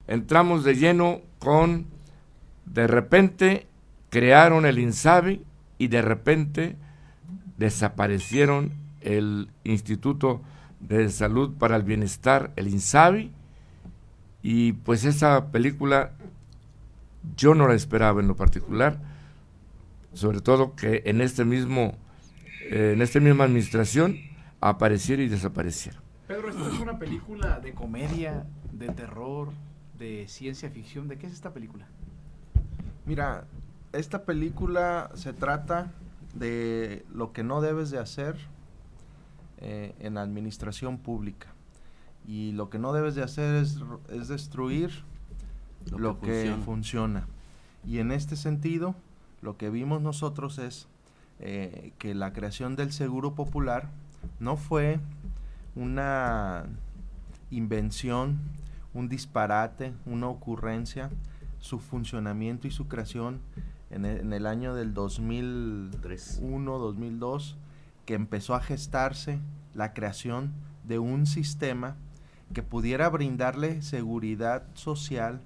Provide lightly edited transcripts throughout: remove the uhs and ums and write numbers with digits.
entramos de lleno de repente crearon el INSABI y de repente desaparecieron el Instituto de Salud para el Bienestar, el INSABI, y pues esa película yo no la esperaba en lo particular, sobre todo que en esta misma administración apareciera y desapareciera. Pedro, ¿esta es una película de comedia, de terror, de ciencia ficción? ¿De qué es esta película? Mira, esta película se trata de lo que no debes de hacer en la administración pública. Y lo que no debes de hacer es destruir lo que funciona. Y en este sentido, lo que vimos nosotros es que la creación del Seguro Popular no fue una invención, un disparate, una ocurrencia. Su funcionamiento y su creación en el año del 2001, 2002, que empezó a gestarse la creación de un sistema que pudiera brindarle seguridad social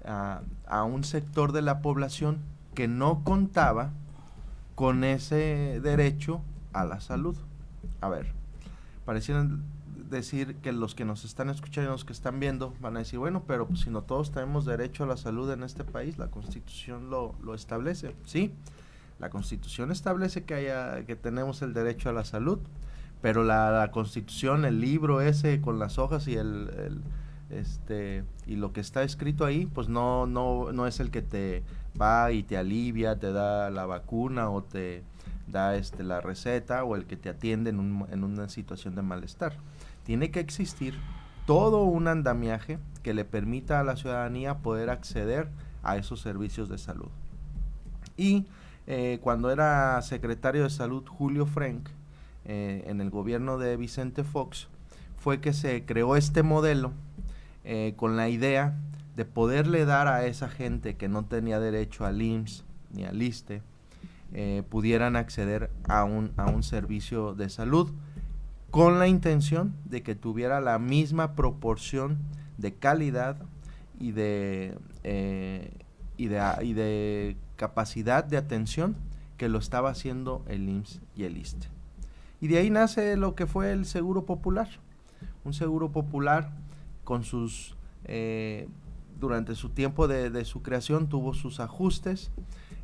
a un sector de la población que no contaba con ese derecho a la salud. A ver, parecieran decir que los que nos están escuchando y los que están viendo van a decir, bueno, pero pues, si no todos tenemos derecho a la salud en este país, la Constitución lo establece. Sí, la Constitución establece que tenemos el derecho a la salud, pero la Constitución, el libro ese con las hojas y y lo que está escrito ahí, pues no es el que te va y te alivia, te da la vacuna o te da la receta, o el que te atiende en una situación de malestar. Tiene que existir todo un andamiaje que le permita a la ciudadanía poder acceder a esos servicios de salud. Y cuando era secretario de Salud Julio Frenk, en el gobierno de Vicente Fox, fue que se creó este modelo con la idea de poderle dar a esa gente que no tenía derecho al IMSS ni al ISSSTE, pudieran acceder a un servicio de salud, con la intención de que tuviera la misma proporción de calidad y de capacidad de atención que lo estaba haciendo el IMSS y el ISSSTE. Y de ahí nace lo que fue el Seguro Popular. Un Seguro Popular con durante su tiempo de su creación tuvo sus ajustes,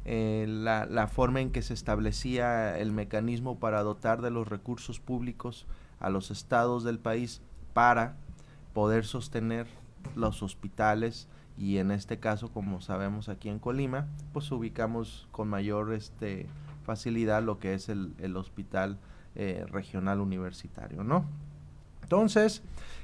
la forma en que se establecía el mecanismo para dotar de los recursos públicos a los estados del país para poder sostener los hospitales, y en este caso, como sabemos aquí en Colima, pues ubicamos con mayor facilidad lo que es el hospital regional universitario, ¿no? Entonces,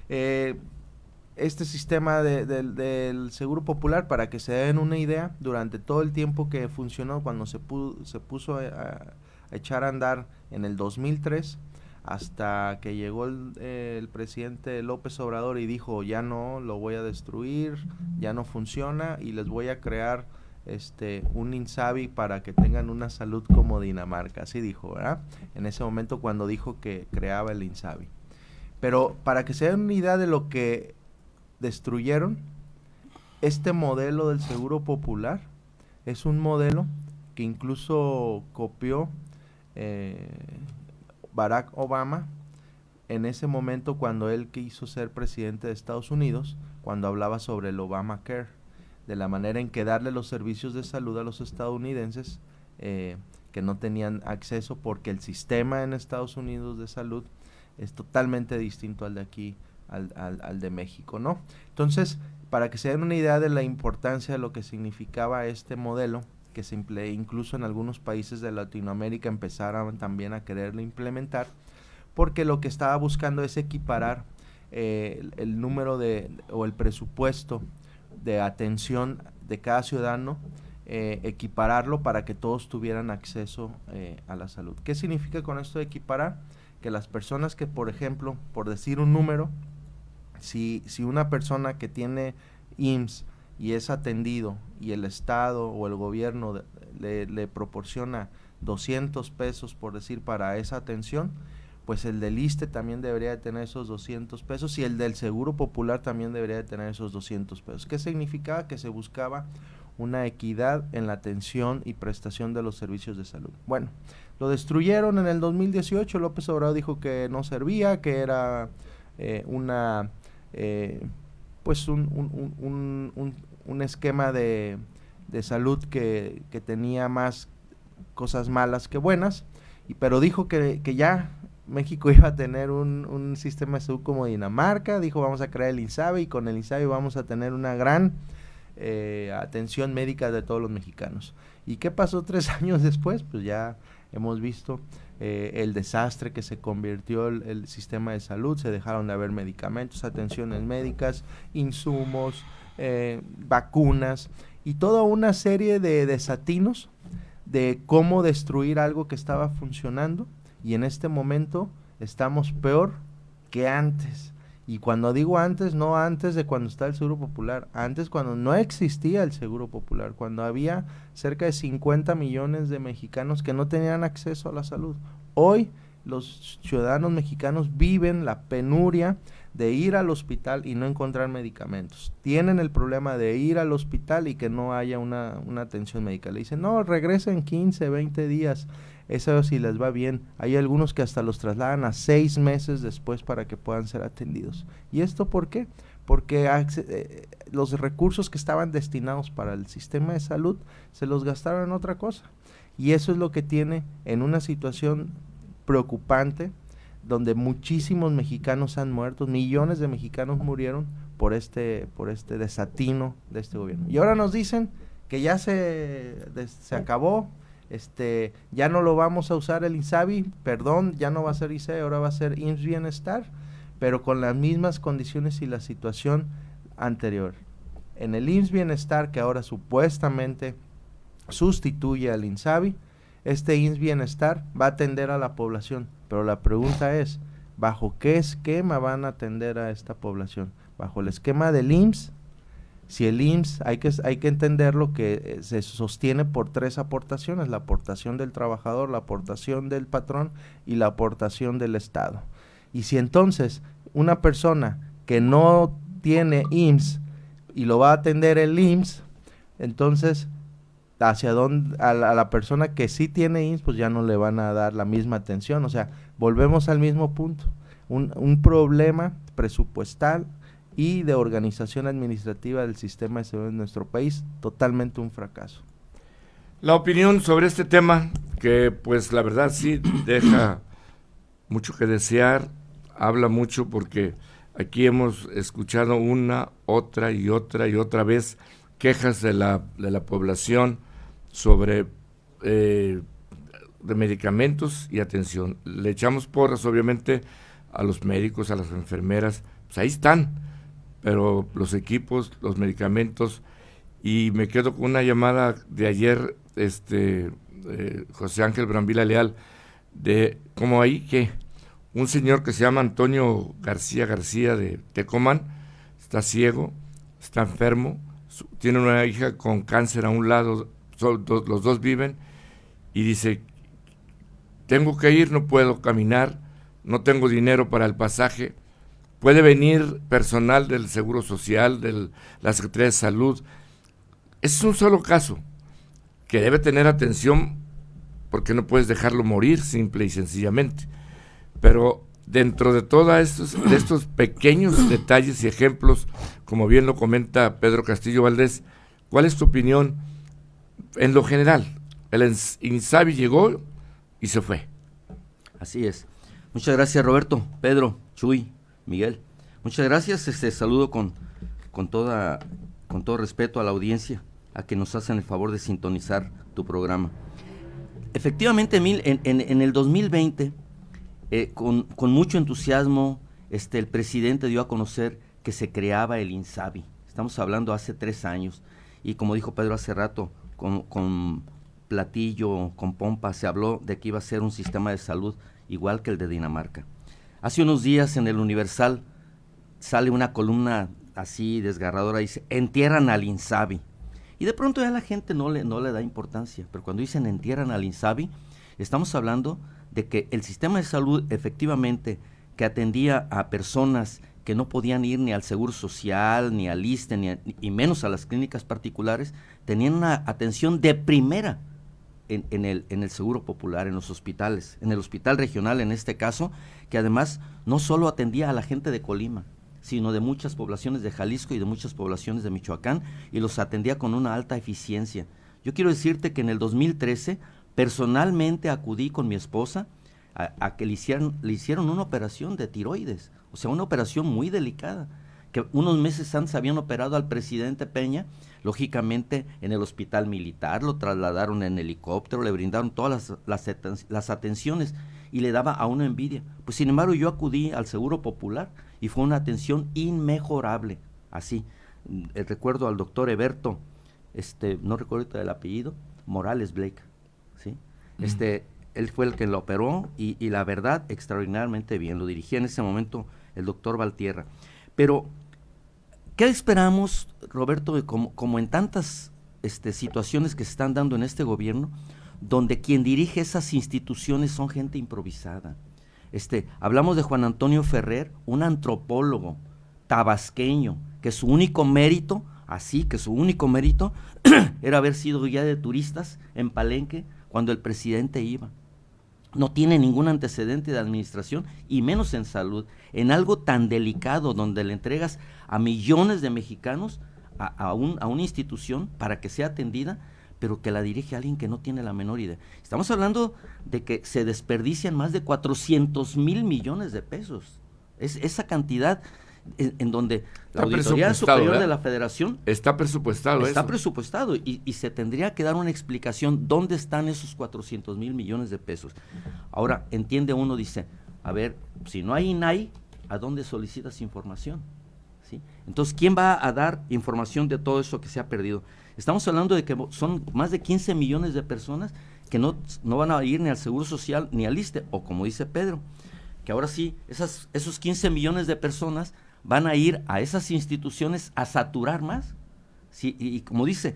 este sistema del Seguro Popular, para que se den una idea, durante todo el tiempo que funcionó, cuando se puso a echar a andar en el 2003, hasta que llegó el presidente López Obrador y dijo, ya no, lo voy a destruir, ya no funciona y les voy a crear un INSABI para que tengan una salud como Dinamarca, así dijo, ¿verdad? En ese momento cuando dijo que creaba el INSABI. Pero para que se den una idea de lo que destruyeron, este modelo del Seguro Popular es un modelo que incluso copió Barack Obama en ese momento cuando él quiso ser presidente de Estados Unidos, cuando hablaba sobre el Obamacare, de la manera en que darle los servicios de salud a los estadounidenses que no tenían acceso, porque el sistema en Estados Unidos de salud es totalmente distinto al de aquí, al de México, ¿no? Entonces, para que se den una idea de la importancia de lo que significaba este modelo, que se incluso en algunos países de Latinoamérica empezaron también a quererlo implementar, porque lo que estaba buscando es equiparar el número o el presupuesto de atención de cada ciudadano, equipararlo para que todos tuvieran acceso a la salud. ¿Qué significa con esto de equiparar? Que las personas que, por ejemplo, por decir un número, si una persona que tiene IMSS y es atendido y el Estado o el gobierno le proporciona 200 pesos, por decir, para esa atención, pues el del ISSSTE también debería de tener esos 200 pesos y el del Seguro Popular también debería de tener esos 200 pesos. ¿Qué significaba? Que se buscaba una equidad en la atención y prestación de los servicios de salud. Bueno, lo destruyeron en el 2018, López Obrador dijo que no servía, que era un esquema de salud que tenía más cosas malas que buenas, pero dijo que ya México iba a tener un sistema de salud como Dinamarca, dijo vamos a crear el INSABI y con el INSABI vamos a tener una gran atención médica de todos los mexicanos. ¿Y qué pasó 3 años después? Pues ya hemos visto el desastre que se convirtió el sistema de salud, se dejaron de haber medicamentos, atenciones médicas, insumos, vacunas y toda una serie de desatinos de cómo destruir algo que estaba funcionando, y en este momento estamos peor que antes. Y cuando digo antes, no antes de cuando está el Seguro Popular, antes cuando no existía el Seguro Popular, cuando había cerca de 50 millones de mexicanos que no tenían acceso a la salud. Hoy los ciudadanos mexicanos viven la penuria de ir al hospital y no encontrar medicamentos. Tienen el problema de ir al hospital y que no haya una atención médica. Le dicen, no, regresen 15, 20 días. Eso sí les va bien. Hay algunos que hasta los trasladan a 6 meses después para que puedan ser atendidos. ¿Y esto por qué? Porque los recursos que estaban destinados para el sistema de salud se los gastaron en otra cosa. Y eso es lo que tiene en una situación preocupante, donde muchísimos mexicanos han muerto, millones de mexicanos murieron por este desatino de este gobierno. Y ahora nos dicen que ya se acabó, ya no lo vamos a usar el INSABI, perdón, ya no va a ser ISSSTE, ahora va a ser IMSS Bienestar, pero con las mismas condiciones y la situación anterior. En el IMSS Bienestar, que ahora supuestamente sustituye al INSABI, este IMSS Bienestar va a atender a la población, pero la pregunta es, ¿bajo qué esquema van a atender a esta población? ¿Bajo el esquema del IMSS? Si el IMSS, hay que entenderlo que se sostiene por 3 aportaciones, la aportación del trabajador, la aportación del patrón y la aportación del Estado. Y si entonces una persona que no tiene IMSS y lo va a atender el IMSS, entonces hacia dónde, a la persona que sí tiene IMSS, pues ya no le van a dar la misma atención. O sea, volvemos al mismo punto, un problema presupuestal y de organización administrativa del sistema de salud en nuestro país, totalmente un fracaso. La opinión sobre este tema, que pues la verdad sí deja mucho que desear, habla mucho porque aquí hemos escuchado una, otra y otra vez quejas de la población sobre de medicamentos y atención. Le echamos porras obviamente a los médicos, a las enfermeras, pues ahí están, pero los equipos, los medicamentos, y me quedo con una llamada de ayer, José Ángel Brambila Leal, de como ahí que un señor que se llama Antonio García de Tecomán, está ciego, está enfermo, tiene una hija con cáncer a un lado, los dos viven, y dice, tengo que ir, no puedo caminar, no tengo dinero para el pasaje, puede venir personal del Seguro Social, de la Secretaría de Salud. Ese es un solo caso que debe tener atención porque no puedes dejarlo morir simple y sencillamente. Pero dentro de todos estos pequeños detalles y ejemplos, como bien lo comenta Pedro Castillo Valdés, ¿cuál es tu opinión en lo general? El INSABI llegó y se fue. Así es. Muchas gracias, Roberto, Pedro, Chuy, Miguel. Muchas gracias. Saludo con todo respeto a la audiencia, a que nos hacen el favor de sintonizar tu programa. Efectivamente, en el 2020, con mucho entusiasmo, el presidente dio a conocer que se creaba el INSABI. Estamos hablando hace 3 años, y como dijo Pedro hace rato, con platillo, con pompa, se habló de que iba a ser un sistema de salud igual que el de Dinamarca. Hace unos días en el Universal sale una columna así desgarradora, dice, entierran al INSABI. Y de pronto ya la gente no le da importancia, pero cuando dicen entierran al INSABI, estamos hablando de que el sistema de salud efectivamente que atendía a personas que no podían ir ni al Seguro Social, ni al ISSSTE, y menos a las clínicas particulares, tenían una atención de primera en el Seguro Popular, en los hospitales, en el hospital regional en este caso, que además no solo atendía a la gente de Colima, sino de muchas poblaciones de Jalisco y de muchas poblaciones de Michoacán, y los atendía con una alta eficiencia. Yo quiero decirte que en el 2013, personalmente acudí con mi esposa a que le hicieron una operación de tiroides, o sea, una operación muy delicada, que unos meses antes habían operado al presidente Peña, lógicamente en el hospital militar, lo trasladaron en helicóptero, le brindaron todas las atenciones y le daba a una envidia. Pues sin embargo yo acudí al Seguro Popular y fue una atención inmejorable, así. Recuerdo al doctor Eberto, no recuerdo el apellido, Morales Blake, ¿sí? Él fue el que lo operó y la verdad, extraordinariamente bien. Lo dirigía en ese momento el doctor Valtierra. Pero, ¿qué esperamos, Roberto, como en tantas situaciones que se están dando en este gobierno, donde quien dirige esas instituciones son gente improvisada? Hablamos de Juan Antonio Ferrer, un antropólogo tabasqueño, que su único mérito, era haber sido guía de turistas en Palenque cuando el presidente iba. No tiene ningún antecedente de administración y menos en salud, en algo tan delicado donde le entregas a millones de mexicanos a una institución para que sea atendida, pero que la dirige alguien que no tiene la menor idea. Estamos hablando de que se desperdician más de 400,000 millones de pesos. Esa cantidad en donde la Auditoría Superior de la Federación está presupuestado. Está presupuestado y se tendría que dar una explicación dónde están esos 400,000 millones de pesos. Ahora, entiende uno, dice, a ver, si no hay INAI, ¿a dónde solicitas información? ¿Sí? Entonces, ¿quién va a dar información de todo eso que se ha perdido? Estamos hablando de que son más de 15 millones de personas que no van a ir ni al Seguro Social ni al ISSSTE, o como dice Pedro, que ahora sí, esos 15 millones de personas van a ir a esas instituciones a saturar más. Sí, y como dice,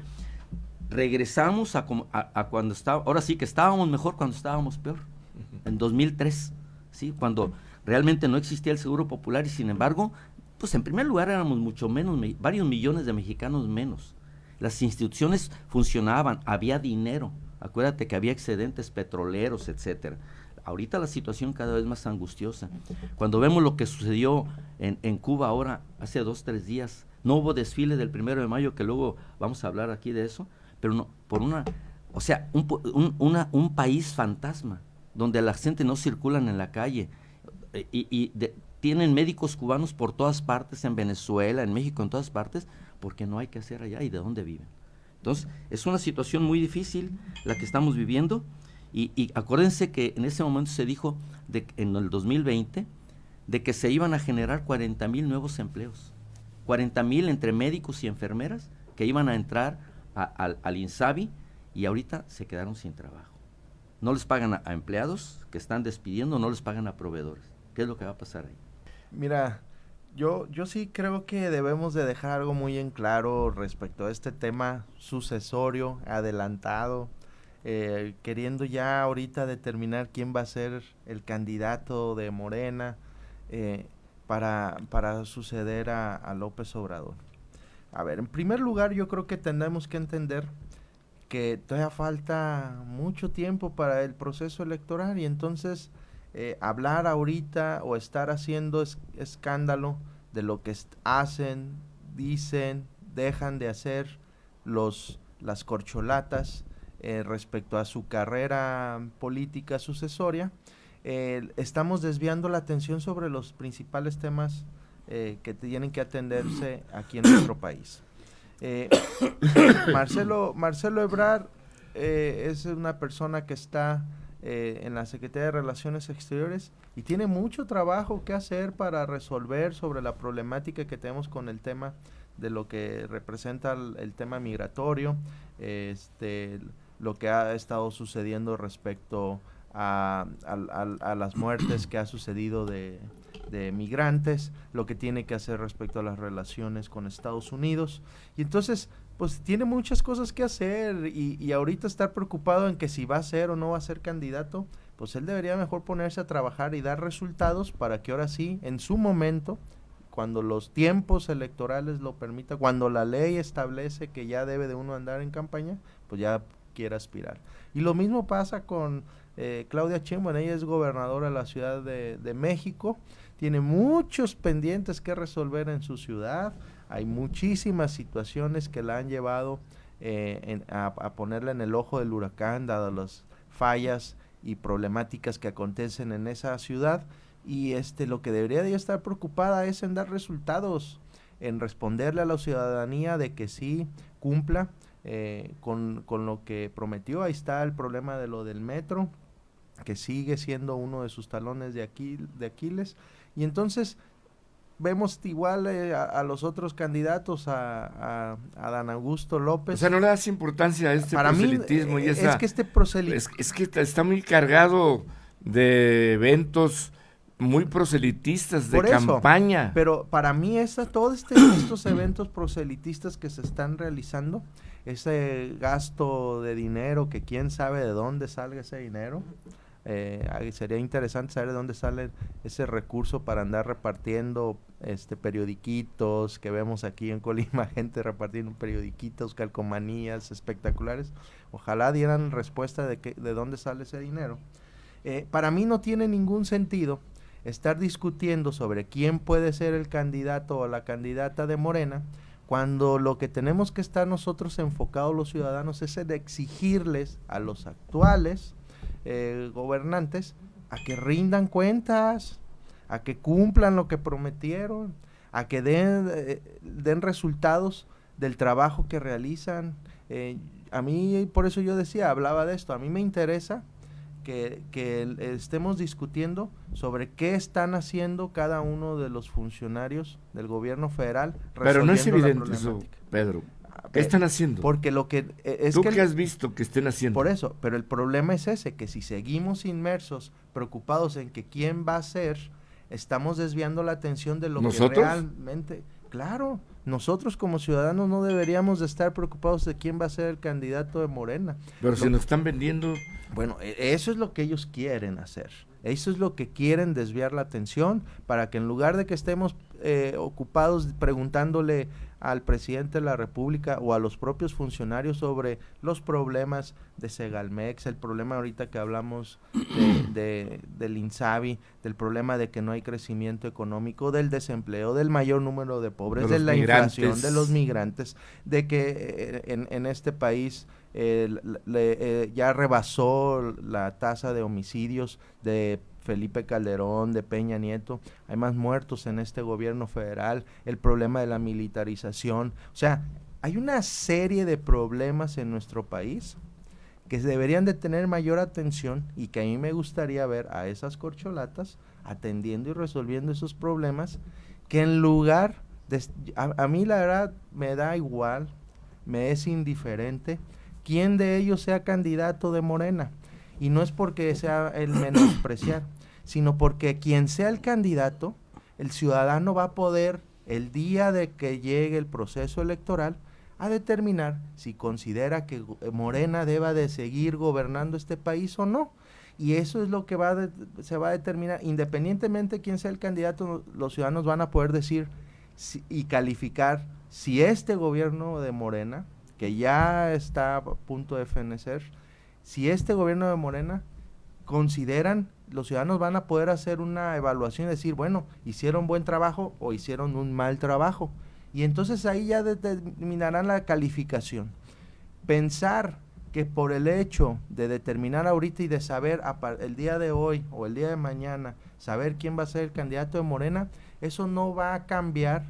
regresamos a cuando ahora sí que estábamos mejor cuando estábamos peor, en 2003, ¿sí? Cuando realmente no existía el Seguro Popular y sin embargo, pues en primer lugar éramos mucho menos, varios millones de mexicanos menos. Las instituciones funcionaban, había dinero, acuérdate que había excedentes petroleros, etcétera. Ahorita la situación cada vez más angustiosa. Cuando vemos lo que sucedió en Cuba ahora, hace 2-3 días, no hubo desfile del 1 de mayo, que luego vamos a hablar aquí de eso, pero no, un país fantasma, donde la gente no circulan en la calle, tienen médicos cubanos por todas partes, en Venezuela, en México, en todas partes, porque no hay que hacer allá y de dónde viven. Entonces, es una situación muy difícil la que estamos viviendo. Y acuérdense que en ese momento se dijo, en el 2020, de que se iban a generar 40,000 nuevos empleos. 40,000 entre médicos y enfermeras que iban a entrar al INSABI y ahorita se quedaron sin trabajo. No les pagan a empleados que están despidiendo, no les pagan a proveedores. ¿Qué es lo que va a pasar ahí? Mira, yo sí creo que debemos de dejar algo muy en claro respecto a este tema sucesorio, adelantado, queriendo ya ahorita determinar quién va a ser el candidato de Morena para suceder a López Obrador. A ver, en primer lugar yo creo que tenemos que entender que todavía falta mucho tiempo para el proceso electoral y entonces hablar ahorita o estar haciendo escándalo de lo que hacen, dicen, dejan de hacer las corcholatas respecto a su carrera política sucesoria, estamos desviando la atención sobre los principales temas que tienen que atenderse aquí en nuestro país. Marcelo Ebrard es una persona que está en la Secretaría de Relaciones Exteriores y tiene mucho trabajo que hacer para resolver sobre la problemática que tenemos con el tema de lo que representa el tema migratorio, lo que ha estado sucediendo respecto a las muertes que ha sucedido de migrantes, lo que tiene que hacer respecto a las relaciones con Estados Unidos. Y entonces, pues tiene muchas cosas que hacer y ahorita estar preocupado en que si va a ser o no va a ser candidato, pues él debería mejor ponerse a trabajar y dar resultados para que ahora sí, en su momento, cuando los tiempos electorales lo permitan, cuando la ley establece que ya debe de uno andar en campaña, pues ya quiera aspirar. Y lo mismo pasa con Claudia Sheinbaum. Ella es gobernadora de la Ciudad de México, tiene muchos pendientes que resolver en su ciudad, hay muchísimas situaciones que la han llevado a ponerla en el ojo del huracán, dado las fallas y problemáticas que acontecen en esa ciudad, y lo que debería de estar preocupada es en dar resultados, en responderle a la ciudadanía de que sí cumpla con lo que prometió. Ahí está el problema de lo del metro, que sigue siendo uno de sus talones de Aquiles, y entonces vemos igual a los otros candidatos, a Dan Augusto López. O sea, no le das importancia a este Para proselitismo. mí, y esa, es que este proselitismo... es que está muy cargado de eventos muy proselitistas, de Por eso, campaña. Pero para mí todos estos eventos proselitistas que se están realizando, ese gasto de dinero, que quién sabe de dónde salga ese dinero, sería interesante saber de dónde sale ese recurso para andar repartiendo periodiquitos que vemos aquí en Colima, gente repartiendo periodiquitos, calcomanías espectaculares. Ojalá dieran respuesta de dónde sale ese dinero. Para mí no tiene ningún sentido estar discutiendo sobre quién puede ser el candidato o la candidata de Morena, cuando lo que tenemos que estar nosotros enfocados los ciudadanos es en exigirles a los actuales gobernantes a que rindan cuentas, a que cumplan lo que prometieron, a que den resultados del trabajo que realizan. A mí, por eso yo hablaba de esto, a mí me interesa que estemos discutiendo sobre qué están haciendo cada uno de los funcionarios del gobierno federal. Pero no es evidente eso, Pedro. ¿Qué están haciendo? Porque lo que es ¿Tú que qué has visto que estén haciendo? Por eso, pero el problema es ese, que si seguimos inmersos, preocupados en que quién va a ser, estamos desviando la atención de lo ¿Nosotros? que realmente... Claro, nosotros como ciudadanos no deberíamos de estar preocupados de quién va a ser el candidato de Morena. Pero si nos están vendiendo... Bueno, eso es lo que ellos quieren hacer. Eso es lo que quieren, desviar la atención, para que en lugar de que estemos ocupados preguntándole al presidente de la República o a los propios funcionarios sobre los problemas de Segalmex, el problema ahorita que hablamos del INSABI, del problema de que no hay crecimiento económico, del desempleo, del mayor número de pobres, de la inflación, de los migrantes, de que en este país ya rebasó la tasa de homicidios de Felipe Calderón, de Peña Nieto, hay más muertos en este gobierno federal, el problema de la militarización, o sea, hay una serie de problemas en nuestro país que deberían de tener mayor atención y que a mí me gustaría ver a esas corcholatas atendiendo y resolviendo esos problemas, que en lugar de... A mí la verdad me da igual, me es indiferente quién de ellos sea candidato de Morena. Y no es porque sea el menospreciar, sino porque quien sea el candidato, el ciudadano va a poder, el día de que llegue el proceso electoral, a determinar si considera que Morena deba de seguir gobernando este país o no. Y eso es lo que se va a determinar. Independientemente de quién sea el candidato, los ciudadanos van a poder decir y calificar si este gobierno de Morena, que ya está a punto de fenecer, si este gobierno de Morena consideran, los ciudadanos van a poder hacer una evaluación y decir, bueno, hicieron buen trabajo o hicieron un mal trabajo. Y entonces ahí ya determinarán la calificación. Pensar que por el hecho de determinar ahorita y de saber el día de hoy o el día de mañana, saber quién va a ser el candidato de Morena, eso no va a cambiar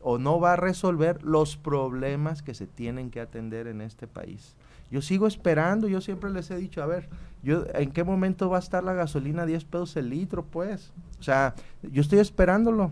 o no va a resolver los problemas que se tienen que atender en este país. Yo sigo esperando, yo siempre les he dicho, a ver, ¿en qué momento va a estar la gasolina a 10 pesos el litro, pues? O sea, yo estoy esperándolo.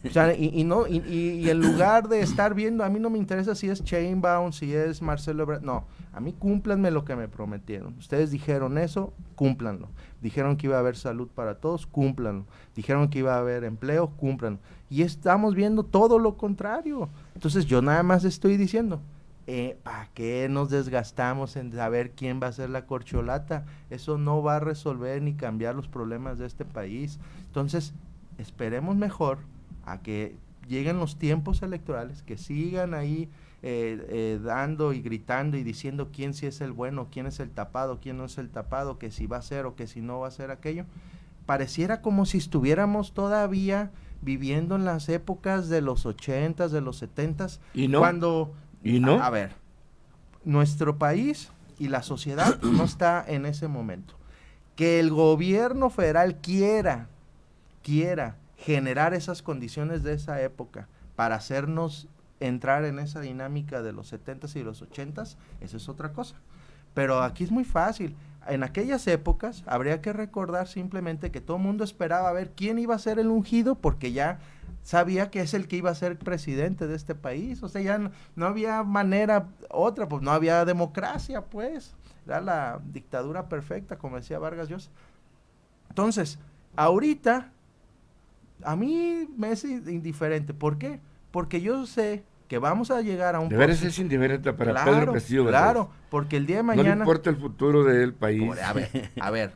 O sea, y en lugar de estar viendo, a mí no me interesa si es Sheinbaum, si es Marcelo Ebrard, no, a mí cúmplanme lo que me prometieron. Ustedes dijeron eso, cúmplanlo. Dijeron que iba a haber salud para todos, cúmplanlo. Dijeron que iba a haber empleo, cúmplanlo. Y estamos viendo todo lo contrario. Entonces yo nada más estoy diciendo, ¿para qué nos desgastamos en saber quién va a ser la corcholata? Eso no va a resolver ni cambiar los problemas de este país. Entonces, esperemos mejor a que lleguen los tiempos electorales, que sigan ahí dando y gritando y diciendo quién sí es el bueno, quién es el tapado, quién no es el tapado, que si va a ser o que si no va a ser aquello. Pareciera como si estuviéramos todavía viviendo en las épocas de los 80s, de los 70s, ¿Y no? cuando... ¿Y no? A ver, nuestro país y la sociedad no está en ese momento. Que el gobierno federal quiera generar esas condiciones de esa época para hacernos entrar en esa dinámica de los 70s y los 80s, eso es otra cosa. Pero aquí es muy fácil. En aquellas épocas habría que recordar simplemente que todo el mundo esperaba ver quién iba a ser el ungido, porque ya sabía que es el que iba a ser presidente de este país. O sea, ya no había manera otra, pues no había democracia, pues. Era la dictadura perfecta, como decía Vargas Llosa. Entonces, ahorita, a mí me es indiferente. ¿Por qué? Porque yo sé que vamos a llegar a un... De veras es indiferente para claro, Pedro Castillo Velasco. Claro, porque el día de No mañana... le importa el futuro del país. A ver,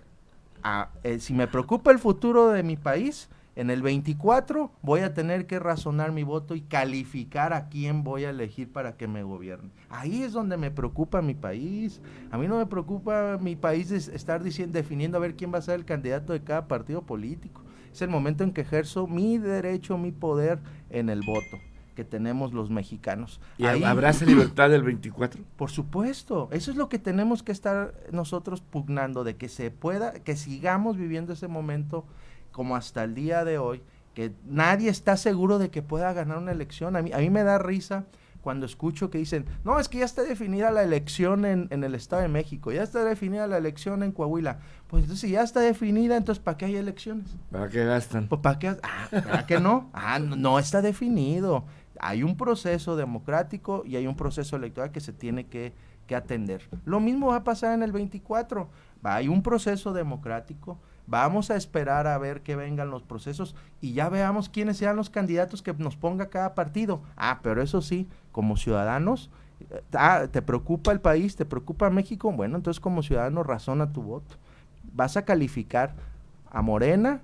si me preocupa el futuro de mi país, en el 24 voy a tener que razonar mi voto y calificar a quién voy a elegir para que me gobierne. Ahí es donde me preocupa mi país. A mí no me preocupa mi país estar definiendo a ver quién va a ser el candidato de cada partido político. Es el momento en que ejerzo mi derecho, mi poder en el voto que tenemos los mexicanos. ¿Y habrá esa libertad del 24? Por supuesto, eso es lo que tenemos que estar nosotros pugnando, de que se pueda, que sigamos viviendo ese momento como hasta el día de hoy, que nadie está seguro de que pueda ganar una elección. A mí me da risa cuando escucho que dicen, no, es que ya está definida la elección en el Estado de México, ya está definida la elección en Coahuila. Pues entonces, si ya está definida, entonces ¿para qué hay elecciones? ¿Para qué gastan? Pues ¿para qué? ¿Para qué no? No está definido. Hay un proceso democrático y hay un proceso electoral que se tiene que atender. Lo mismo va a pasar en el 24. Hay un proceso democrático, vamos a esperar a ver que vengan los procesos y ya veamos quiénes sean los candidatos que nos ponga cada partido. Pero eso sí, como ciudadanos, ¿te preocupa el país? ¿Te preocupa México? Bueno, entonces como ciudadano razona tu voto. Vas a calificar a Morena,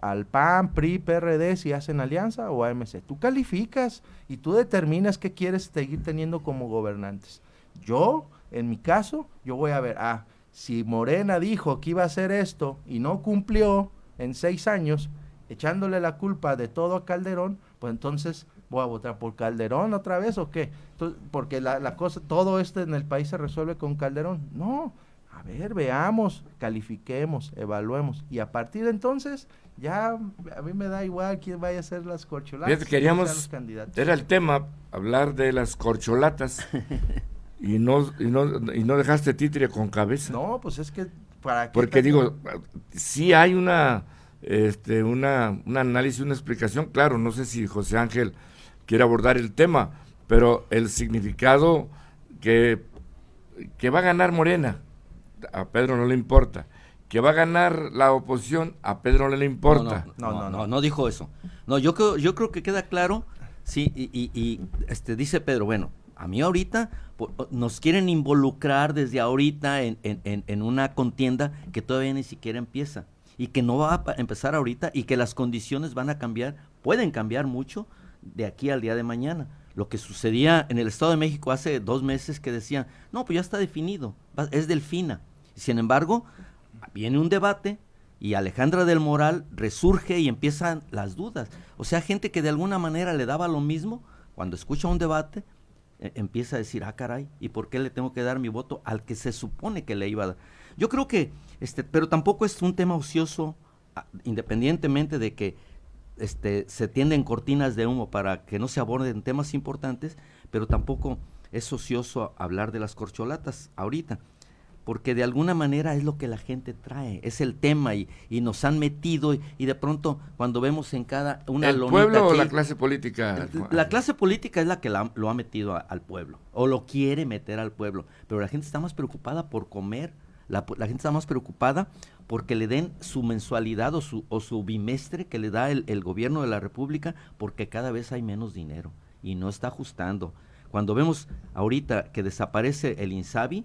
al PAN, PRI, PRD, si hacen alianza, o AMC. Tú calificas y tú determinas qué quieres seguir teniendo como gobernantes. Yo, en mi caso, yo voy a ver, si Morena dijo que iba a hacer esto y no cumplió en 6 años, echándole la culpa de todo a Calderón, pues entonces voy a votar por Calderón otra vez, ¿o qué? Entonces, porque la cosa, todo esto en el país se resuelve con Calderón. No. A ver, veamos, califiquemos, evaluemos. Y a partir de entonces, ya a mí me da igual quién vaya a ser las corcholatas. Fíjate, queríamos, los candidatos. era el tema, hablar de las corcholatas. y no dejaste títere con cabeza. No, pues es que, ¿para qué? Porque digo, sí hay un análisis, una explicación, claro, no sé si José Ángel quiere abordar el tema, pero el significado que va a ganar Morena, a Pedro no le importa. Que va a ganar la oposición, a Pedro no le importa. No dijo eso. No, yo creo que queda claro, sí, y dice Pedro, bueno, a mí ahorita nos quieren involucrar desde ahorita en una contienda que todavía ni siquiera empieza, y que no va a empezar ahorita, y que las condiciones van a cambiar, pueden cambiar mucho de aquí al día de mañana. Lo que sucedía en el Estado de México hace 2 meses que decían, no, pues ya está definido, es Delfina. Sin embargo, viene un debate y Alejandra del Moral resurge y empiezan las dudas. O sea, gente que de alguna manera le daba lo mismo, cuando escucha un debate, empieza a decir, caray, ¿y por qué le tengo que dar mi voto al que se supone que le iba a dar? Yo creo que, pero tampoco es un tema ocioso, independientemente de que se tienden cortinas de humo para que no se aborden temas importantes, pero tampoco es ocioso hablar de las corcholatas ahorita, porque de alguna manera es lo que la gente trae, es el tema, y nos han metido, y de pronto cuando vemos en cada una ¿El pueblo o la clase política? La clase política es la que lo ha metido al pueblo, o lo quiere meter al pueblo, pero la gente está más preocupada por comer, la gente está más preocupada porque le den su mensualidad o su bimestre que le da el gobierno de la República, porque cada vez hay menos dinero y no está ajustando. Cuando vemos ahorita que desaparece el INSABI,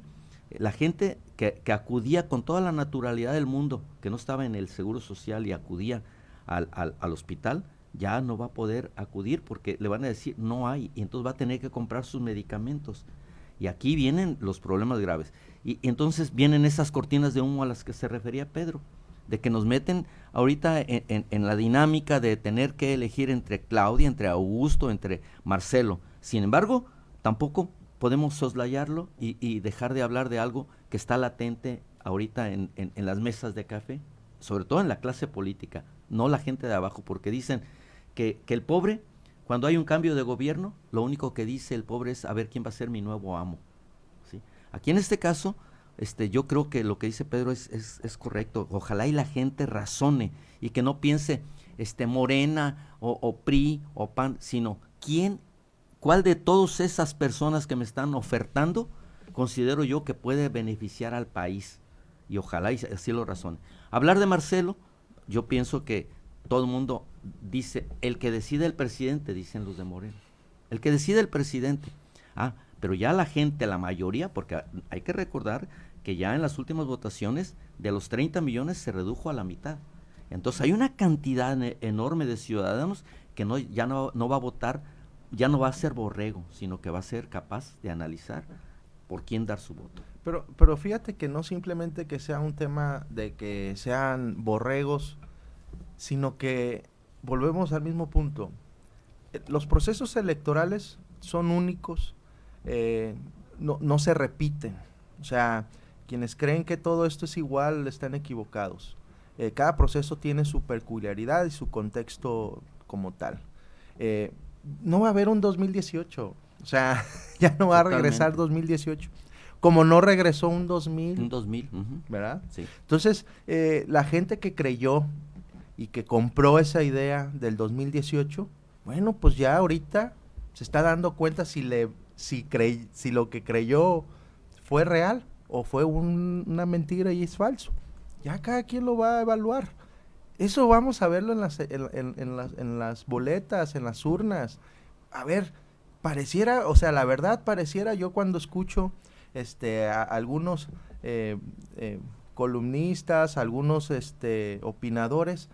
la gente que acudía con toda la naturalidad del mundo, que no estaba en el Seguro Social y acudía al hospital, ya no va a poder acudir porque le van a decir no hay, y entonces va a tener que comprar sus medicamentos. Y aquí vienen los problemas graves. Y entonces vienen esas cortinas de humo a las que se refería Pedro, de que nos meten ahorita en la dinámica de tener que elegir entre Claudia, entre Augusto, entre Marcelo. Sin embargo, tampoco podemos soslayarlo y dejar de hablar de algo que está latente ahorita en las mesas de café, sobre todo en la clase política, no la gente de abajo, porque dicen que el pobre, cuando hay un cambio de gobierno, lo único que dice el pobre es a ver quién va a ser mi nuevo amo, ¿sí? Aquí en este caso, yo creo que lo que dice Pedro es correcto. Ojalá y la gente razone y que no piense Morena o PRI o PAN, sino cuál de todas esas personas que me están ofertando considero yo que puede beneficiar al país, y ojalá y así lo razone. Hablar de Marcelo, yo pienso que todo el mundo dice, el que decide el presidente, dicen los de Morena, el que decide el presidente. Pero ya la gente, la mayoría, porque hay que recordar que ya en las últimas votaciones de los 30 millones se redujo a la mitad. Entonces hay una cantidad enorme de ciudadanos que ya no va a votar, ya no va a ser borrego, sino que va a ser capaz de analizar por quién dar su voto. Pero fíjate que no simplemente que sea un tema de que sean borregos, sino que volvemos al mismo punto. Los procesos electorales son únicos, no se repiten. O sea, quienes creen que todo esto es igual están equivocados. Cada proceso tiene su peculiaridad y su contexto como tal. No va a haber un 2018, o sea, ya no va a regresar 2018, como no regresó un 2000. Un 2000, ¿verdad? Sí. Entonces, la gente que creyó y que compró esa idea del 2018, bueno, pues ya ahorita se está dando cuenta si lo que creyó fue real o fue una mentira y es falso. Ya cada quien lo va a evaluar. Eso vamos a verlo en las boletas, en las urnas. A ver, pareciera, o sea, la verdad pareciera, yo cuando escucho a algunos columnistas, algunos opinadores,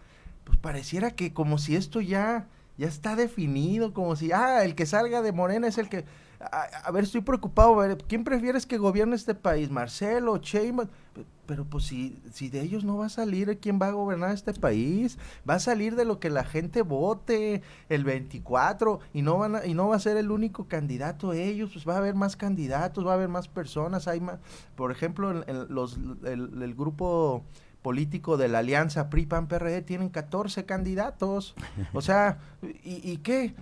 pues pareciera que como si esto ya está definido, como si, el que salga de Morena es el que... A ver, estoy preocupado, a ver, ¿quién prefieres que gobierne este país? ¿Marcelo, Sheinbaum? Pero pues si de ellos no va a salir, ¿quién va a gobernar este país? Va a salir de lo que la gente vote el 24 y no va a ser el único candidato ellos, pues va a haber más candidatos, va a haber más personas, hay más, por ejemplo, el grupo político de la alianza PRI-PAN-PRD tienen 14 candidatos, o sea, ¿y qué?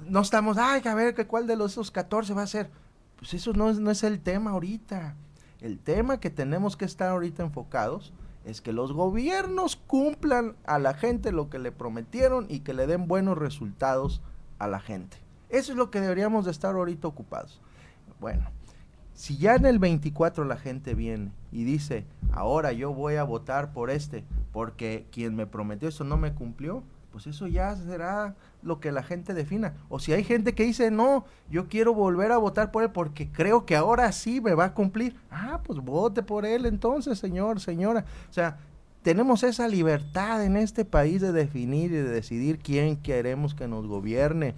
No estamos, a ver, ¿cuál de esos 14 va a ser? Pues eso no es el tema ahorita. El tema que tenemos que estar ahorita enfocados es que los gobiernos cumplan a la gente lo que le prometieron y que le den buenos resultados a la gente. Eso es lo que deberíamos de estar ahorita ocupados. Bueno, si ya en el 24 la gente viene y dice, ahora yo voy a votar por porque quien me prometió eso no me cumplió, pues eso ya será lo que la gente defina. O si hay gente que dice, no, yo quiero volver a votar por él porque creo que ahora sí me va a cumplir. Pues vote por él entonces, señor, señora. O sea, tenemos esa libertad en este país de definir y de decidir quién queremos que nos gobierne.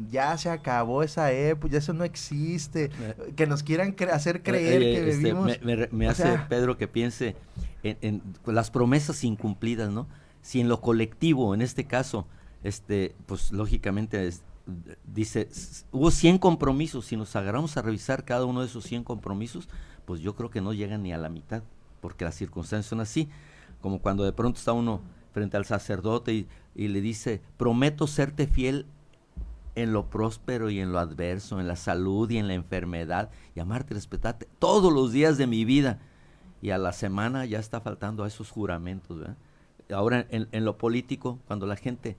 Ya se acabó esa época, ya eso no existe, que nos quieran hacer creer que vivimos. Me hace, Pedro, que piense en las promesas incumplidas, ¿no? Si en lo colectivo, en este caso, pues lógicamente dice, hubo 100 compromisos, si nos agarramos a revisar cada uno de esos 100 compromisos, pues yo creo que no llegan ni a la mitad, porque las circunstancias son así, como cuando de pronto está uno frente al sacerdote y le dice, prometo serte fiel en lo próspero y en lo adverso, en la salud y en la enfermedad, y amarte y respetarte todos los días de mi vida, y a la semana ya está faltando a esos juramentos, ¿verdad? Ahora en lo político, cuando la gente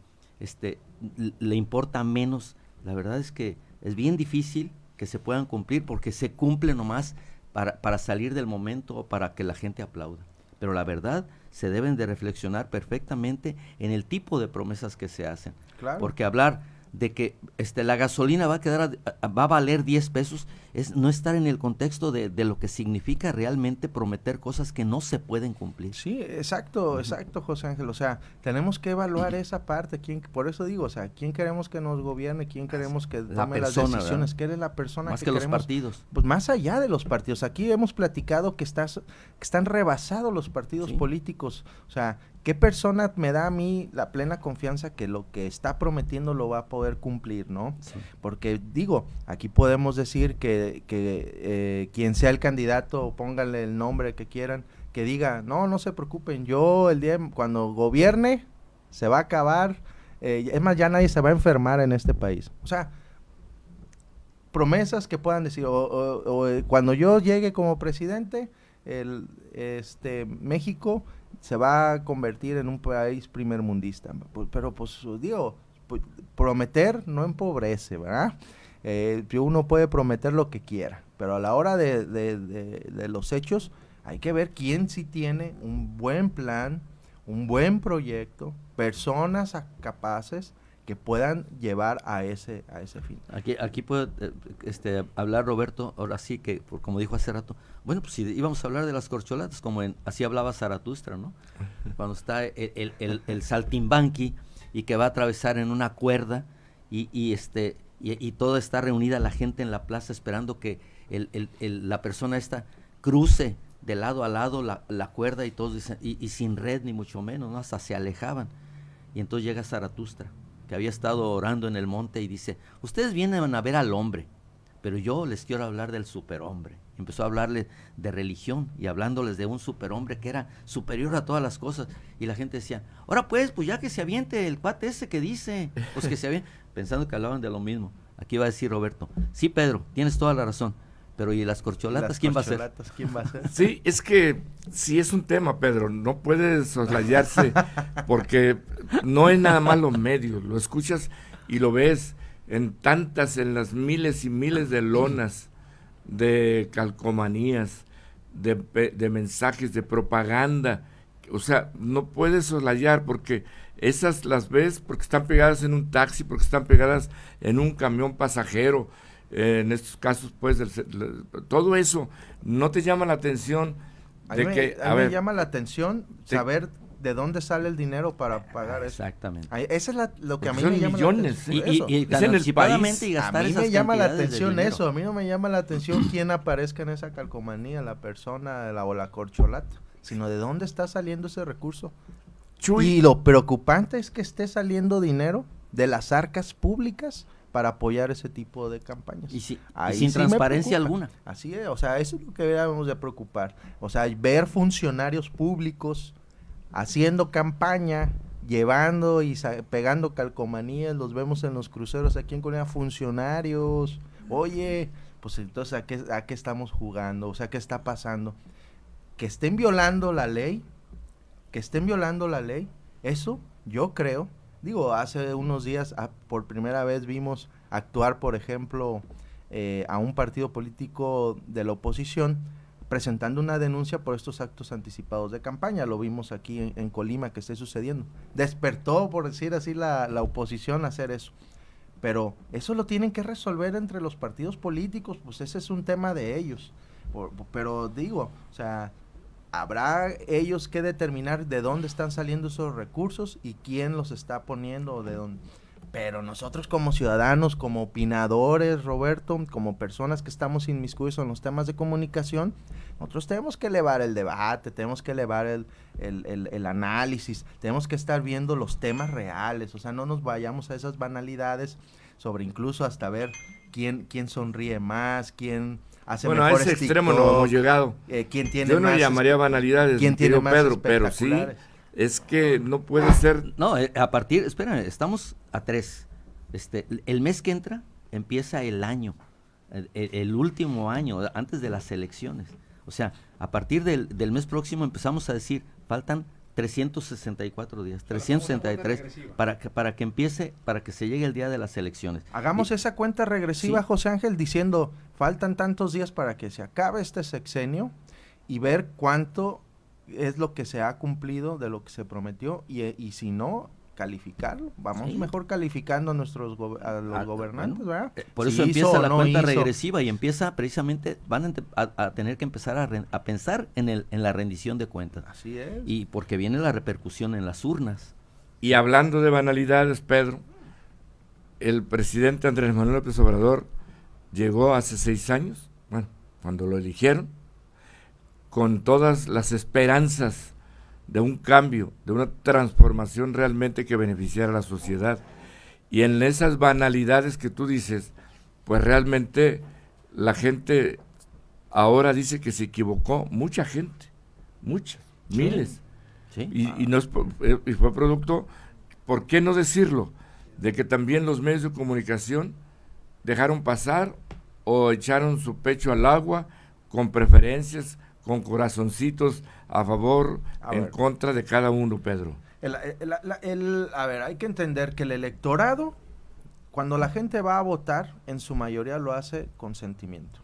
le importa menos, la verdad es que es bien difícil que se puedan cumplir, porque se cumple nomás para salir del momento o para que la gente aplauda. Pero la verdad, se deben de reflexionar perfectamente en el tipo de promesas que se hacen. Claro. Porque hablar de que la gasolina va a valer 10 pesos, es no estar en el contexto de lo que significa realmente prometer cosas que no se pueden cumplir. Sí, exacto, José Ángel. O sea, tenemos que evaluar esa parte. Por eso digo, o sea, ¿quién queremos que nos gobierne? ¿Quién queremos que tome las decisiones? ¿Quién es la persona más que que queremos? Los partidos. Pues más allá de los partidos. Aquí hemos platicado que están rebasados los partidos políticos. O sea, ¿qué persona me da a mí la plena confianza que lo que está prometiendo lo va a poder cumplir, ¿no? Sí. Porque digo, aquí podemos decir que quien sea el candidato, pónganle el nombre que quieran, que diga, no se preocupen, yo el día cuando gobierne se va a acabar, es más, ya nadie se va a enfermar en este país. O sea, promesas que puedan decir, o cuando yo llegue como presidente, México se va a convertir en un país primermundista. Pero pues digo, prometer no empobrece, ¿verdad? Uno puede prometer lo que quiera, pero a la hora de los hechos hay que ver quién sí tiene un buen plan, un buen proyecto, personas capaces que puedan llevar a ese fin. Aquí puedo hablar, Roberto, ahora sí que, como dijo hace rato, bueno, pues si íbamos a hablar de las corcholatas, así hablaba Zaratustra, ¿no? Cuando está el saltimbanqui y que va a atravesar en una cuerda y toda está reunida la gente en la plaza esperando que la persona esta cruce de lado a lado la cuerda y todos dicen, y sin red ni mucho menos, ¿no? Hasta se alejaban. Y entonces llega Zaratustra, que había estado orando en el monte y dice, ustedes vienen a ver al hombre, pero yo les quiero hablar del superhombre. Empezó a hablarles de religión y hablándoles de un superhombre que era superior a todas las cosas. Y la gente decía, ahora pues ya que se aviente el cuate ese que dice, pues que se aviente, pensando que hablaban de lo mismo. Aquí va a decir Roberto, sí, Pedro, tienes toda la razón, pero ¿y las corcholatas quién va a ser? Sí, es que sí es un tema, Pedro, no puede soslayarse porque no es nada más los medios, lo escuchas y lo ves en las miles y miles de lonas, de calcomanías, de mensajes, de propaganda. O sea, no puedes soslayar porque esas las ves porque están pegadas en un taxi, porque están pegadas en un camión pasajero, en estos casos pues todo eso no te llama la atención. A mí me llama la atención saber de dónde sale el dinero para pagar eso. Exactamente. Eso es lo que a mí me llama millones, la atención. Y tan anticipadamente y A gastar mí esas me llama la cantidades de atención dinero. eso. A mí no me llama la atención quién aparezca en esa calcomanía, la persona o la corcholata, sino de dónde está saliendo ese recurso. Chuy. Y lo preocupante es que esté saliendo dinero de las arcas públicas para apoyar ese tipo de campañas. Y sin transparencia alguna. Así es, o sea, eso es lo que deberíamos de preocupar. O sea, ver funcionarios públicos haciendo campaña, llevando y pegando calcomanías, los vemos en los cruceros aquí en Colombia, funcionarios. Oye, pues entonces ¿a qué estamos jugando? O sea, ¿qué está pasando? Que estén violando la ley, eso yo creo. Digo, hace unos días por primera vez vimos actuar, por ejemplo, a un partido político de la oposición presentando una denuncia por estos actos anticipados de campaña. Lo vimos aquí en Colima que esté sucediendo. Despertó, por decir así, la oposición a hacer eso. Pero eso lo tienen que resolver entre los partidos políticos, pues ese es un tema de ellos. Pero digo, o sea, habrá ellos que determinar de dónde están saliendo esos recursos y quién los está poniendo o de dónde. Pero nosotros como ciudadanos, como opinadores, Roberto, como personas que estamos inmiscuidos en los temas de comunicación, nosotros tenemos que elevar el debate, tenemos que elevar el análisis, tenemos que estar viendo los temas reales, o sea, no nos vayamos a esas banalidades sobre incluso hasta ver quién sonríe más, quién hace mejores a ese extremo no hemos llegado. ¿Quién tiene Yo no más llamaría banalidades, quién tiene más Pedro, pero sí, es que no puede ser. No, espérame, estamos a 3. El mes que entra empieza el año, el último año, antes de las elecciones. O sea, a partir del mes próximo empezamos a decir, faltan 364 días, 363, para que empiece, para que se llegue el día de las elecciones. Hagamos esa cuenta regresiva, sí. José Ángel, diciendo, faltan tantos días para que se acabe este sexenio y ver cuánto es lo que se ha cumplido de lo que se prometió y si no, calificarlo. Vamos Sí. mejor calificando a los gobernantes, bueno, ¿verdad? Por Si eso hizo empieza o la no cuenta hizo. regresiva y empieza precisamente, van a tener que empezar a pensar en la rendición de cuentas. Así es. Y porque viene la repercusión en las urnas. Y hablando de banalidades, Pedro, el presidente Andrés Manuel López Obrador llegó hace 6 años, bueno, cuando lo eligieron, con todas las esperanzas de un cambio, de una transformación realmente que beneficiara a la sociedad. Y en esas banalidades que tú dices, pues realmente la gente ahora dice que se equivocó, mucha gente, muchas, Sí. miles. ¿Sí? Y no es y fue producto, ¿por qué no decirlo? De que también los medios de comunicación dejaron pasar o echaron su pecho al agua con preferencias, con corazoncitos a favor, en contra de cada uno, Pedro. A ver, hay que entender que el electorado, cuando la gente va a votar, en su mayoría lo hace con sentimiento.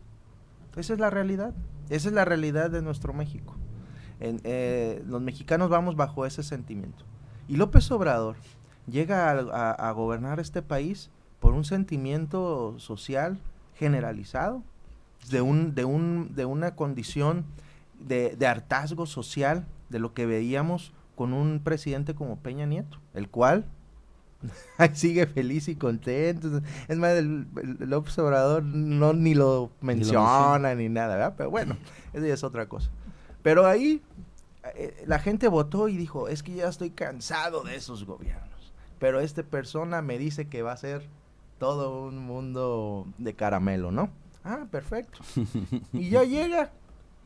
Esa es la realidad. Esa es la realidad de nuestro México. Los mexicanos vamos bajo ese sentimiento. Y López Obrador llega a gobernar este país por un sentimiento social generalizado, de una condición de hartazgo social de lo que veíamos con un presidente como Peña Nieto, el cual sigue feliz y contento. Es más, el López Obrador ni lo menciona ni nada, ¿verdad? Pero bueno, eso ya es otra cosa. Pero ahí la gente votó y dijo, es que ya estoy cansado de esos gobiernos. Pero esta persona me dice que va a ser todo un mundo de caramelo, ¿no? Ah, perfecto. Y ya llega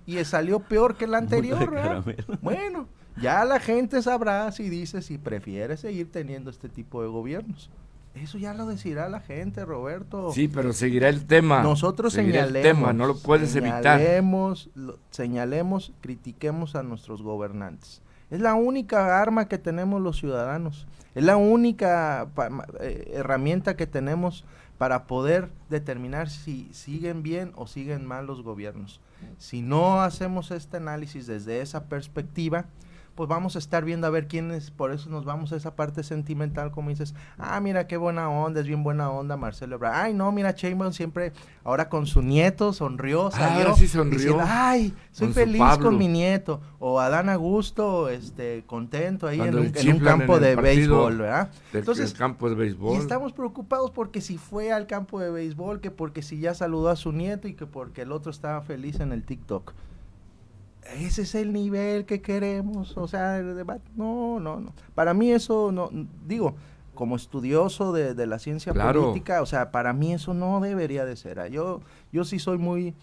y salió peor que el anterior, ¿verdad? Bueno, ya la gente sabrá si dice si prefiere seguir teniendo este tipo de gobiernos. Eso ya lo decidirá la gente, Roberto. Sí, pero seguirá el tema. Nosotros seguirá señalemos. el tema, no lo puedes evitar. Señalemos, critiquemos a nuestros gobernantes. Es la única arma que tenemos los ciudadanos. Es la única herramienta que tenemos para poder determinar si siguen bien o siguen mal los gobiernos. Si no hacemos este análisis desde esa perspectiva, pues vamos a estar viendo a ver quiénes, por eso nos vamos a esa parte sentimental, como dices, mira qué buena onda, es bien buena onda Marcelo Ebrard. Ay, no, mira, Sheinbaum siempre, ahora con su nieto, sonrió, salió. Ahora sí sonrió. Diciendo, ay, soy feliz con mi nieto. O Adán Augusto, contento ahí en un campo de béisbol, ¿verdad? Entonces, el campo de béisbol. Y estamos preocupados porque si fue al campo de béisbol, que porque si ya saludó a su nieto y que porque el otro estaba feliz en el TikTok. Ese es el nivel que queremos, o sea, el debate, no. Para mí eso no, digo, como estudioso de la ciencia política, o sea, para mí eso no debería de ser. Yo sí soy muy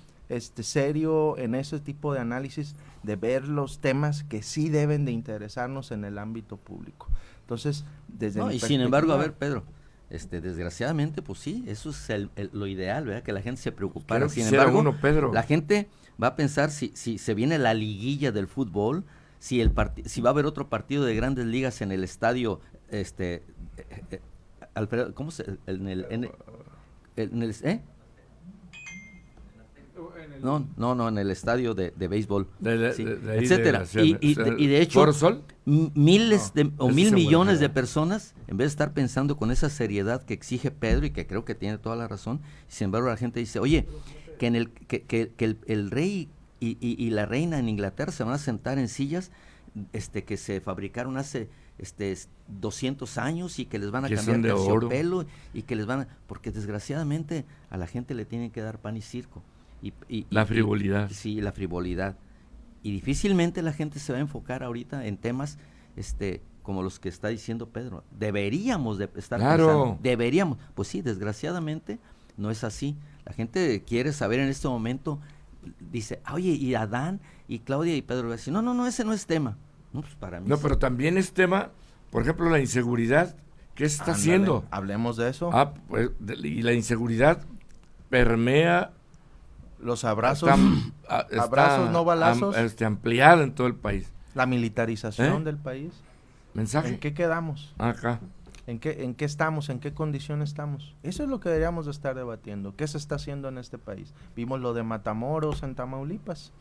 serio en ese tipo de análisis, de ver los temas que sí deben de interesarnos en el ámbito público. Entonces, desde mi sin embargo, a ver, Pedro, desgraciadamente, pues sí, eso es lo ideal, ¿verdad? Que la gente se preocupara. Sin embargo, Pedro, la gente va a pensar si se viene la liguilla del fútbol, si va a haber otro partido de Grandes Ligas en el estadio, Alfredo, ¿cómo se? En el estadio de béisbol, etcétera. Y de hecho, miles mil millones de personas, en vez de estar pensando con esa seriedad que exige Pedro y que creo que tiene toda la razón, sin embargo la gente dice, oye, que el rey y la reina en Inglaterra se van a sentar en sillas que se fabricaron hace 200 años y que les van a cambiar terciopelo y que les van a, porque desgraciadamente a la gente le tienen que dar pan y circo. La frivolidad. Sí, la frivolidad. Y difícilmente la gente se va a enfocar ahorita en temas como los que está diciendo Pedro. Deberíamos de estar pensando. Deberíamos. Pues sí, desgraciadamente no es así. La gente quiere saber en este momento, dice, oye, y Adán, y Claudia, y Pedro, decir, no, ese no es tema. No, pues para mí no, sí. Pero también es tema, por ejemplo, la inseguridad. ¿Qué se está haciendo? Hablemos de eso. Pues, y la inseguridad permea. Los abrazos, abrazos no balazos. Ampliada en todo el país. La militarización del país. ¿Mensaje? ¿En qué quedamos? Acá. ¿En qué estamos? ¿En qué condición estamos? Eso es lo que deberíamos de estar debatiendo. ¿Qué se está haciendo en este país? Vimos lo de Matamoros en Tamaulipas.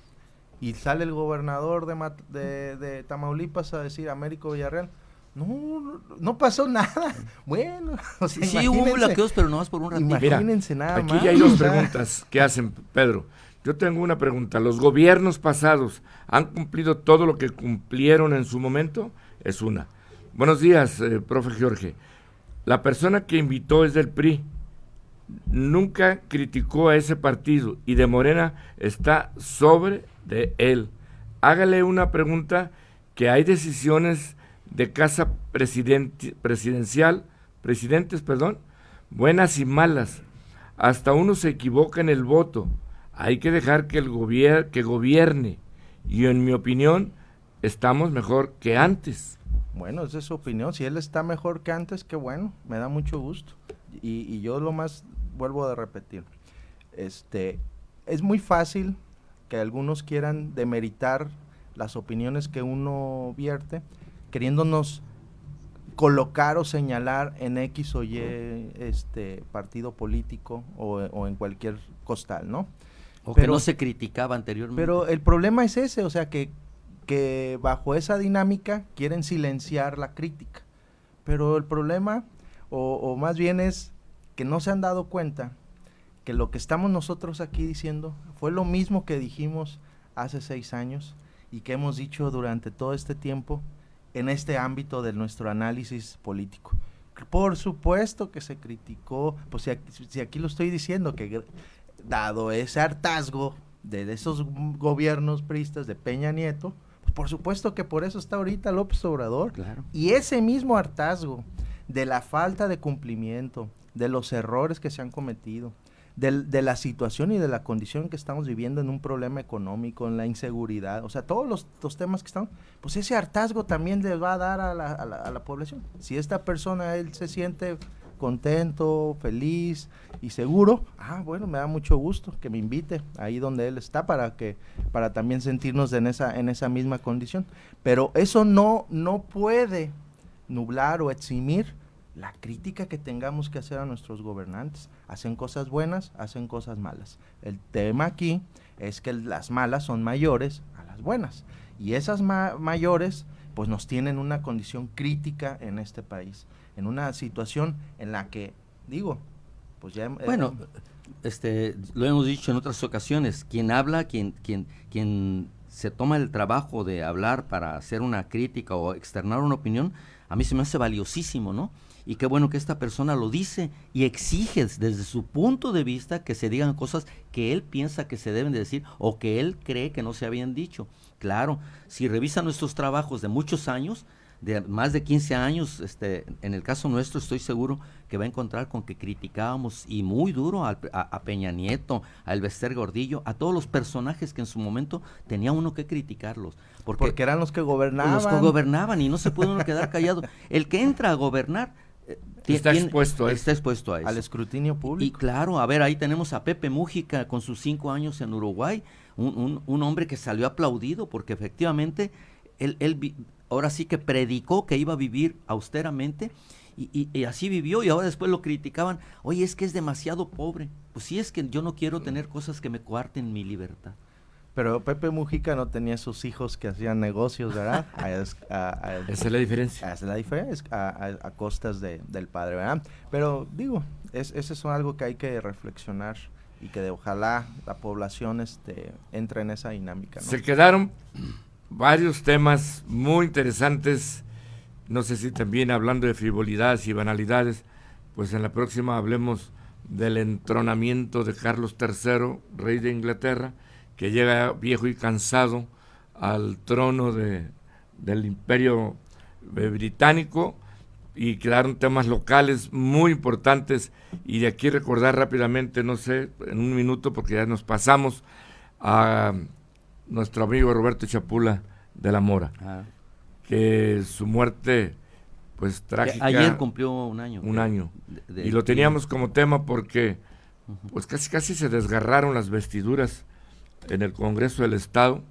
Y sale el gobernador de Tamaulipas a decir, Américo Villarreal, No pasó nada. Bueno, o sea, Sí, hubo bloqueos, pero no más por un ratito. Imagínense nada aquí más. ya hay dos preguntas que hacen, Pedro. Yo tengo una pregunta. ¿Los gobiernos pasados han cumplido todo lo que cumplieron en su momento? Es una. Buenos días, profe Jorge. La persona que invitó es del PRI. Nunca criticó a ese partido y de Morena está sobre de él. Hágale una pregunta, que hay decisiones de casa presidentes, buenas y malas. Hasta uno se equivoca en el voto. Hay que dejar que que gobierne. Y en mi opinión, estamos mejor que antes. Bueno, esa es su opinión. Si él está mejor que antes, qué bueno, me da mucho gusto. Y yo vuelvo a repetir, es muy fácil que algunos quieran demeritar las opiniones que uno vierte, queriéndonos colocar o señalar en X o Y partido político o en cualquier costal, ¿no? O que no se criticaba anteriormente. Pero el problema es ese, o sea, que bajo esa dinámica quieren silenciar la crítica. Pero el problema, o más bien es que no se han dado cuenta que lo que estamos nosotros aquí diciendo fue lo mismo que dijimos hace 6 años y que hemos dicho durante todo este tiempo en este ámbito de nuestro análisis político. Por supuesto que se criticó, pues si aquí lo estoy diciendo, que dado ese hartazgo de esos gobiernos priistas de Peña Nieto, pues por supuesto que por eso está ahorita López Obrador. Claro. Y ese mismo hartazgo de la falta de cumplimiento, de los errores que se han cometido, de la situación y de la condición que estamos viviendo en un problema económico, en la inseguridad, o sea, todos los temas que estamos, pues ese hartazgo también le va a dar a la población. Si esta persona, él se siente contento, feliz y seguro, bueno, me da mucho gusto que me invite ahí donde él está para también sentirnos en esa misma condición. Pero eso no puede nublar o eximir la crítica que tengamos que hacer a nuestros gobernantes. Hacen cosas buenas, hacen cosas malas. El tema aquí es que las malas son mayores a las buenas. Y esas mayores pues nos tienen una condición crítica en este país, en una situación en la que, pues ya... Bueno, lo hemos dicho en otras ocasiones, quien habla, quien se toma el trabajo de hablar para hacer una crítica o externar una opinión, a mí se me hace valiosísimo, ¿no? Y qué bueno que esta persona lo dice y exige desde su punto de vista que se digan cosas que él piensa que se deben de decir o que él cree que no se habían dicho. Claro, si revisa nuestros trabajos de muchos años, de más de 15 años, en el caso nuestro estoy seguro que va a encontrar con que criticábamos y muy duro a Peña Nieto, a Elbester Gordillo, a todos los personajes que en su momento tenía uno que criticarlos. Porque eran los que gobernaban. Los que gobernaban y no se puede uno quedar callado. El que entra a gobernar está expuesto a eso. Al escrutinio público. Y claro, a ver, ahí tenemos a Pepe Mújica con sus 5 años en Uruguay, un hombre que salió aplaudido porque efectivamente él ahora sí que predicó que iba a vivir austeramente y así vivió, y ahora después lo criticaban. Oye, es que es demasiado pobre. Pues sí, es que yo no quiero tener cosas que me coarten mi libertad. Pero Pepe Mújica no tenía sus hijos que hacían negocios, ¿verdad? Esa es la diferencia. Esa es la diferencia, a costas del padre, ¿verdad? Pero eso es algo que hay que reflexionar y que ojalá la población entre en esa dinámica, ¿no? Se quedaron varios temas muy interesantes, no sé si también hablando de frivolidades y banalidades, pues en la próxima hablemos del entronamiento de Carlos III, rey de Inglaterra, que llega viejo y cansado al trono del imperio británico, y quedaron temas locales muy importantes, y de aquí recordar rápidamente, no sé, en un minuto porque ya nos pasamos, a nuestro amigo Roberto Chapula de la Mora, que su muerte pues trágica. Ayer cumplió un año. Y lo teníamos como tema porque pues casi se desgarraron las vestiduras en el Congreso del Estado,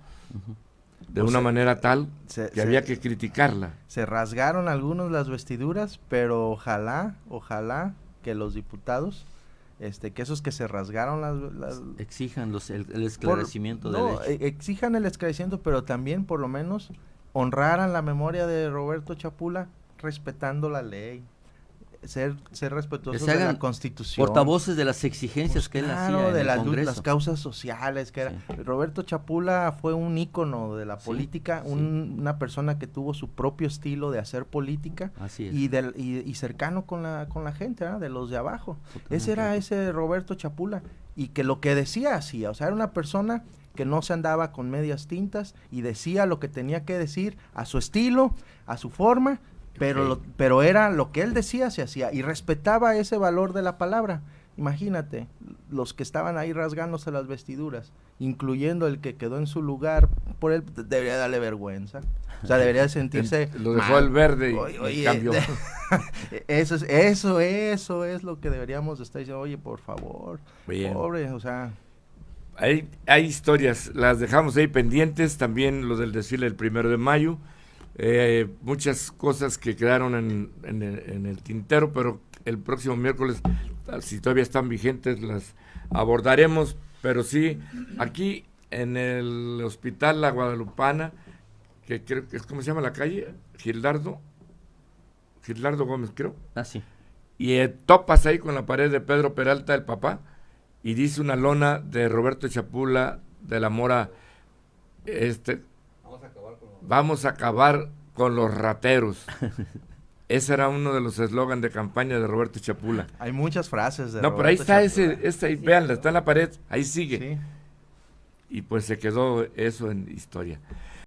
de una manera tal que había que criticarla. Se rasgaron algunos las vestiduras, pero ojalá que los diputados, que esos que se rasgaron las exijan el esclarecimiento exijan el esclarecimiento, pero también por lo menos honraran la memoria de Roberto Chapula respetando la ley, ser Que respetuosos se de la hagan Constitución. portavoces de las exigencias Pues que él claro, hacía en de el las Congreso. causas sociales que era. Sí. Roberto Chapula fue un ícono de la Sí, política, sí. una persona que tuvo su propio estilo de hacer política Así es. y cercano con la gente, ¿verdad? De los de abajo. Totalmente Ese era de acuerdo. ese Roberto Chapula, y que lo que decía hacía, o sea, era una persona que no se andaba con medias tintas y decía lo que tenía que decir a su estilo, a su forma, pero, Ok. pero era lo que él decía, se hacía, y respetaba ese valor de la palabra. Imagínate, los que estaban ahí rasgándose las vestiduras, incluyendo el que quedó en su lugar, por él debería darle vergüenza. O sea, debería sentirse Lo dejó mal. al verde y, Oye, y cambió. eso es lo que deberíamos estar diciendo. Oye, por favor, Bien. pobre, o sea, Hay historias, las dejamos ahí pendientes, también lo del desfile del 1 de mayo, muchas cosas que quedaron en el tintero, pero el próximo miércoles, si todavía están vigentes, las abordaremos, pero sí, aquí en el Hospital La Guadalupana, que creo que es, ¿cómo se llama la calle? Gildardo Gómez, creo. Ah, sí. Y topas ahí con la pared de Pedro Peralta, el papá, y dice una lona de Roberto Chapula de la Mora, vamos a acabar con los rateros. Ese era uno de los eslogans de campaña de Roberto Chapula. hay muchas frases de No, pero ahí Roberto está Chapula. ese, véanla, está en la pared, ahí sigue. Sí. Y pues se quedó eso en historia.